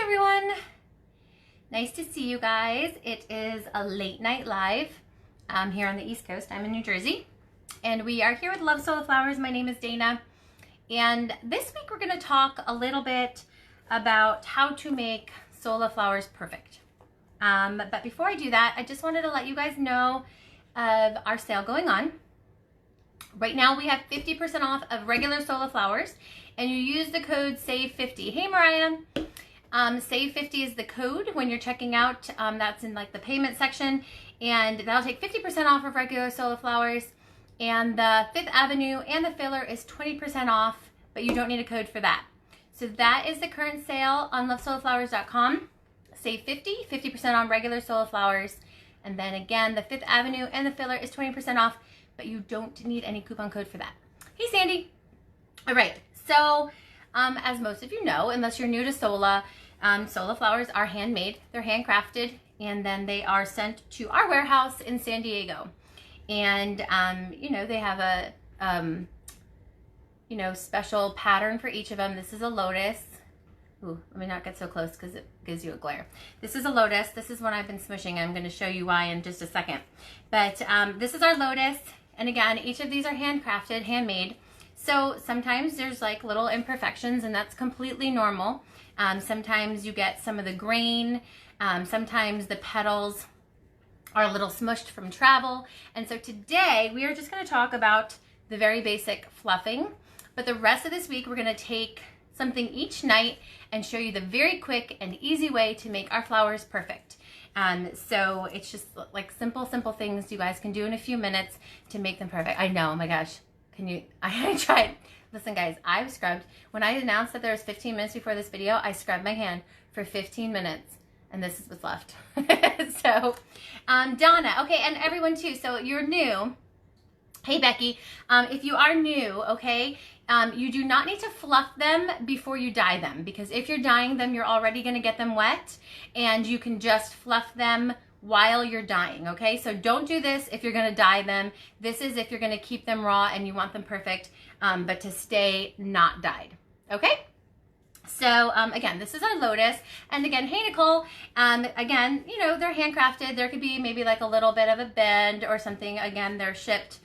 everyone. Nice to see you guys. It is a late night live here on the East Coast. I'm in New Jersey and we are here with Love Sola Flowers. My name is Dana and this week we're going to talk a little bit about how to make Sola flowers perfect. But before I do that, I just wanted to let you guys know of our sale going on. Right now we have 50% off of regular Sola flowers and you use the code SAVE50. Hey Mariah. SAVE50 is the code when you're checking out. That's in like the payment section, and that'll take 50% off of regular Sola flowers. And the Fifth Avenue and the filler is 20% off, but you don't need a code for that. So that is the current sale on lovesolaflowers.com. SAVE50, 50% on regular Sola flowers. And then again, the Fifth Avenue and the filler is 20% off, but you don't need any coupon code for that. Hey Sandy. All right, so as most of you know, unless you're new to Sola, Sola flowers are handmade, they're handcrafted, and then they are sent to our warehouse in San Diego. And, you know, they have a, you know, special pattern for each of them. This is a lotus. Ooh, let me not get so close because it gives you a glare. This is a lotus. This is one I've been smushing. I'm going to show you why in just a second. But this is our lotus. And again, each of these are handcrafted, handmade. So sometimes there's like little imperfections and that's completely normal. Sometimes you get some of the grain. Sometimes the petals are a little smushed from travel. And so today we are just going to talk about the very basic fluffing. But the rest of this week we're going to take something each night and show you the very quick and easy way to make our flowers perfect. So it's just like simple things you guys can do in a few minutes to make them perfect. I know, oh my gosh. Can you, I tried. Listen guys, I've scrubbed. When I announced that there was 15 minutes before this video, I scrubbed my hand for 15 minutes and this is what's left. So, Donna, okay, and everyone too. So you're new. Hey Becky, if you are new, okay, you do not need to fluff them before you dye them, because if you're dyeing them, you're already gonna get them wet and you can just fluff them while you're dyeing, okay? So don't do this if you're gonna dye them. This is if you're gonna keep them raw and you want them perfect, but to stay not dyed, okay? So again, this is our lotus, and again, hey Nicole, again, you know, they're handcrafted. There could be maybe like a little bit of a bend or something. Again, they're shipped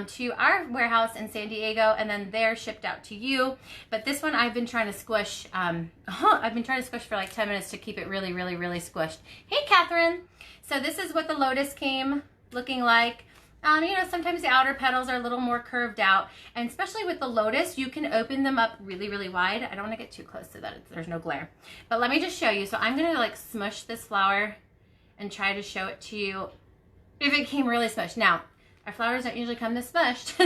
to our warehouse in San Diego, and then they're shipped out to you. But this one I've been trying to squish, I've been trying to squish for like 10 minutes to keep it really squished. Hey Catherine. So this is what the lotus came looking like. You know, sometimes the outer petals are a little more curved out, and especially with the lotus, you can open them up really wide. I don't want to get too close so that there's no glare, but let me just show you. So I'm going to like smush this flower and try to show it to you if it came really smushed. Now, our flowers don't usually come this smushed,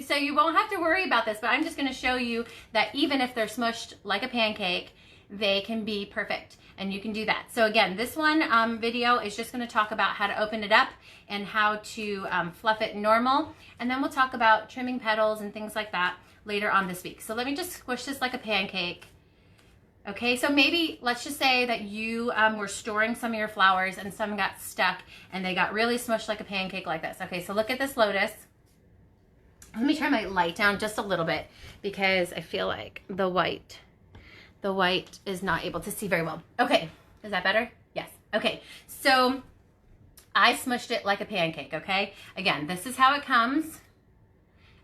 so you won't have to worry about this, but I'm just going to show you that even if they're smushed like a pancake, they can be perfect, and you can do that. So again, this one video is just going to talk about how to open it up and how to fluff it normal, and then we'll talk about trimming petals and things like that later on this week. So let me just squish this like a pancake. Okay, so maybe let's just say that you were storing some of your flowers and some got stuck and they got really smushed like a pancake like this. Okay, so look at this lotus. Let me turn my light down just a little bit because I feel like the white is not able to see very well. Okay, is that better? Yes. Okay, so I smushed it like a pancake, okay? Again, this is how it comes,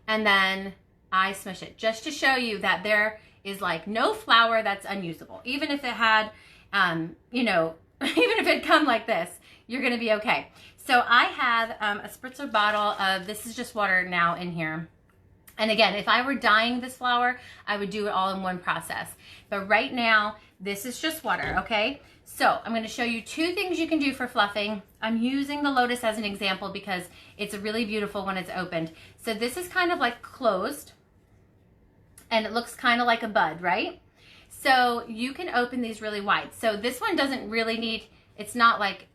and then I smush it just to show you that there is like no flower that's unusable. Even if it had, you know, even if it come like this, you're gonna be okay. So I have a spritzer bottle of, this is just water now in here. And again, if I were dyeing this flower, I would do it all in one process. But right now, this is just water, okay? So I'm gonna show you two things you can do for fluffing. I'm using the lotus as an example because it's really beautiful when it's opened. So this is kind of like closed, and it looks kind of like a bud, right? So you can open these really wide. So this one doesn't really need, it's not like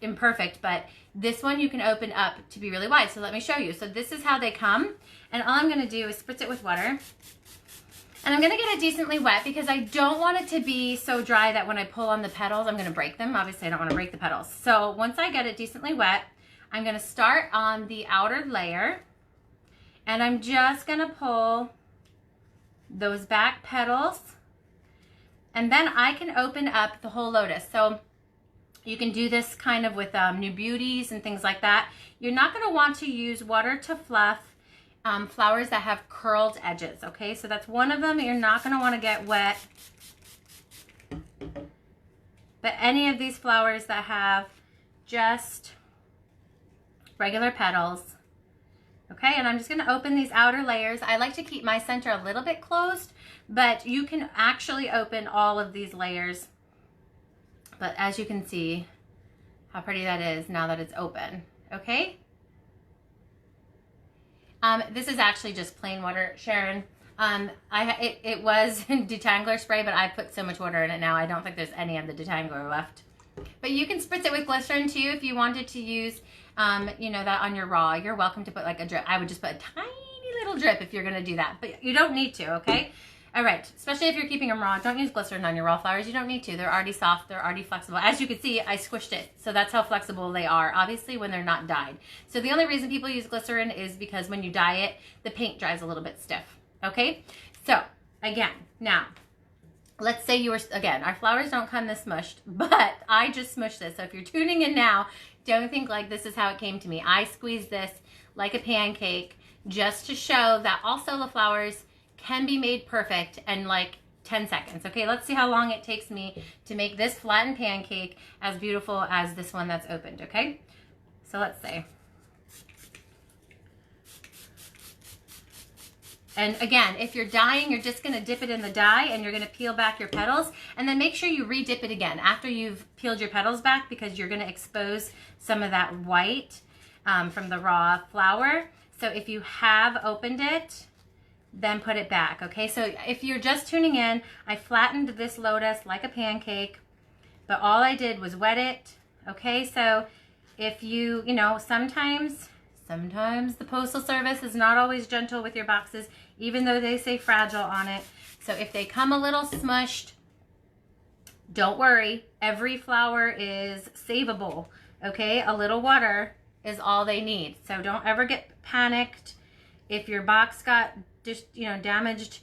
imperfect, but this one you can open up to be really wide. So let me show you. So this is how they come. And all I'm gonna do is spritz it with water. And I'm gonna get it decently wet because I don't want it to be so dry that when I pull on the petals, I'm gonna break them. Obviously I don't wanna break the petals. So once I get it decently wet, I'm gonna start on the outer layer, and I'm just gonna pull those back petals And then I can open up the whole lotus. So you can do this kind of with New Beauties and things like that. You're not going to want to use water to fluff flowers that have curled edges, okay? So that's one of them. You're not going to want to get wet. But any of these flowers that have just regular petals, okay? And I'm just going to open these outer layers. I like to keep my center a little bit closed, but you can actually open all of these layers. But as you can see, how pretty that is now that it's open, okay? This is actually just plain water, Sharon. It was detangler spray, but I put so much water in it now, I don't think there's any of the detangler left. But you can spritz it with glycerin too if you wanted to use, you know, that on your raw. You're welcome to put like a drip. I would just put a tiny little drip if you're gonna do that, but you don't need to, okay? All right, especially if you're keeping them raw, don't use glycerin on your raw flowers. You don't need to. They're already soft. They're already flexible. As you can see, I squished it. So that's how flexible they are, obviously, when they're not dyed. So the only reason people use glycerin is because when you dye it, the paint dries a little bit stiff, okay? So, again, now, let's say you were, again, our flowers don't come this smushed, but I just smushed this. So if you're tuning in now, don't think like this is how it came to me. I squeezed this like a pancake just to show that all Sola flowers can be made perfect in like 10 seconds. Okay, let's see how long it takes me to make this flattened pancake as beautiful as this one that's opened, okay? So let's see. And again, if you're dyeing, you're just gonna dip it in the dye and you're gonna peel back your petals, and then make sure you re-dip it again after you've peeled your petals back, because you're gonna expose some of that white from the raw flower. So if you have opened it, then put it back, okay? So if you're just tuning in, I flattened this lotus like a pancake, but all I did was wet it, okay? So if you know, sometimes the Postal Service is not always gentle with your boxes, even though they say fragile on it. So if they come a little smushed, don't worry. Every flower is savable, okay? A little water is all they need. So don't ever get panicked if your box got just, you know, damaged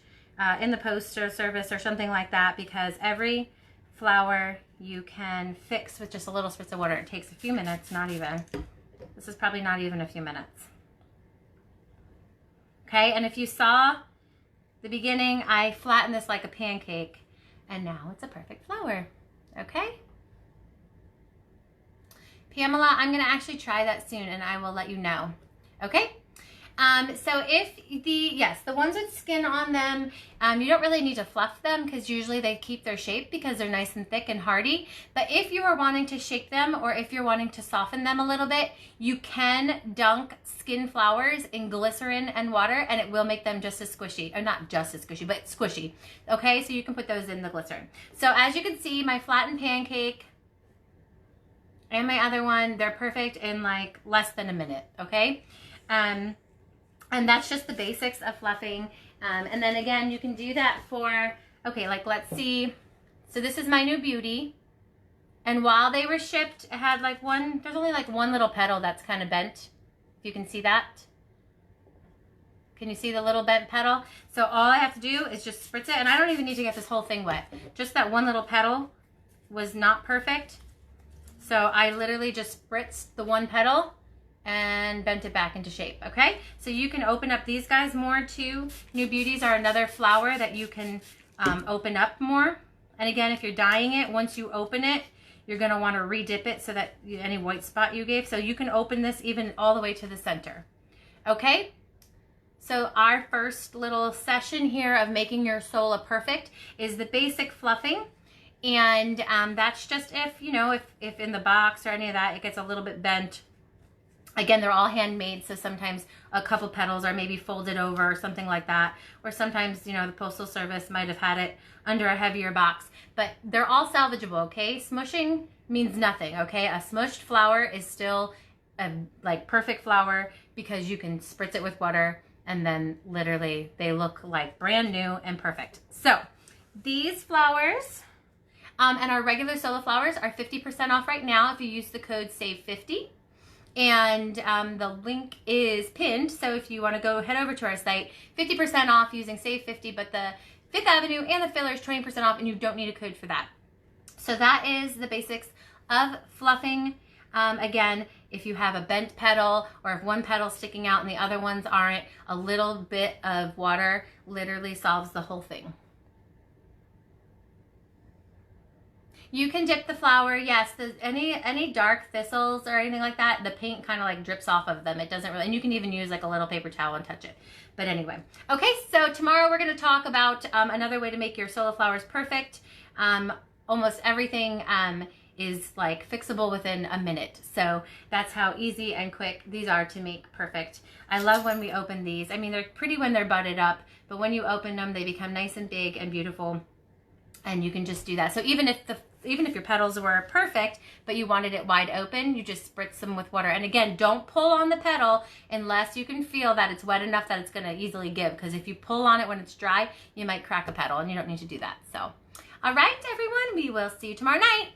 in the Postal Service or something like that, because every flower you can fix with just a little spritz of water. It takes a few minutes, not even. This is probably not even a few minutes. Okay, and if you saw the beginning, I flattened this like a pancake, and now it's a perfect flower, okay? Pamela, I'm gonna actually try that soon and I will let you know, okay? So if the ones with skin on them, you don't really need to fluff them because usually they keep their shape because they're nice and thick and hardy. But if you are wanting to shake them, or if you're wanting to soften them a little bit, you can dunk skin flowers in glycerin and water and it will make them just as squishy, or not just as squishy, but squishy. Okay, so you can put those in the glycerin. So as you can see, my flattened pancake and my other one, they're perfect in like less than a minute, okay? And that's just the basics of fluffing. And then again, you can do that for, okay, like let's see. So this is my New Beauty. And while they were shipped, it had like there's only like one little petal that's kind of bent. If you can see that. Can you see the little bent petal? So all I have to do is just spritz it. And I don't even need to get this whole thing wet. Just that one little petal was not perfect. So I literally just spritzed the one petal and bent it back into shape, okay? So you can open up these guys more too. New Beauties are another flower that you can open up more. And again, if you're dyeing it, once you open it, you're gonna wanna re-dip it so that any white spot you gave. So you can open this even all the way to the center, okay? So our first little session here of making your Sola perfect is the basic fluffing. And that's just if, you know, if in the box or any of that, it gets a little bit bent. Again, they're all handmade, so sometimes a couple petals are maybe folded over or something like that. Or sometimes, you know, the Postal Service might have had it under a heavier box. But they're all salvageable, okay? Smushing means nothing, okay? A smushed flower is still a like perfect flower because you can spritz it with water and then literally they look like brand new and perfect. So these flowers and our regular Sola flowers are 50% off right now if you use the code SAVE50. And the link is pinned, so if you want to go head over to our site, 50% off using SAVE50, but the 5th Avenue, and the filler is 20% off, and you don't need a code for that. So that is the basics of fluffing. Again, if you have a bent petal or if one petal's sticking out and the other ones aren't, a little bit of water literally solves the whole thing. You can dip the flower, yes. Any dark thistles or anything like that, the paint kind of like drips off of them. It doesn't really, and you can even use like a little paper towel and touch it. But anyway, okay, so tomorrow we're going to talk about another way to make your Sola flowers perfect. Almost everything is like fixable within a minute. So that's how easy and quick these are to make perfect. I love when we open these. I mean, they're pretty when they're budded up, but when you open them, they become nice and big and beautiful. And you can just do that. So even if your petals were perfect, but you wanted it wide open, you just spritz them with water. And again, don't pull on the petal unless you can feel that it's wet enough that it's going to easily give. Because if you pull on it when it's dry, you might crack a petal, and you don't need to do that. So, all right, everyone, we will see you tomorrow night.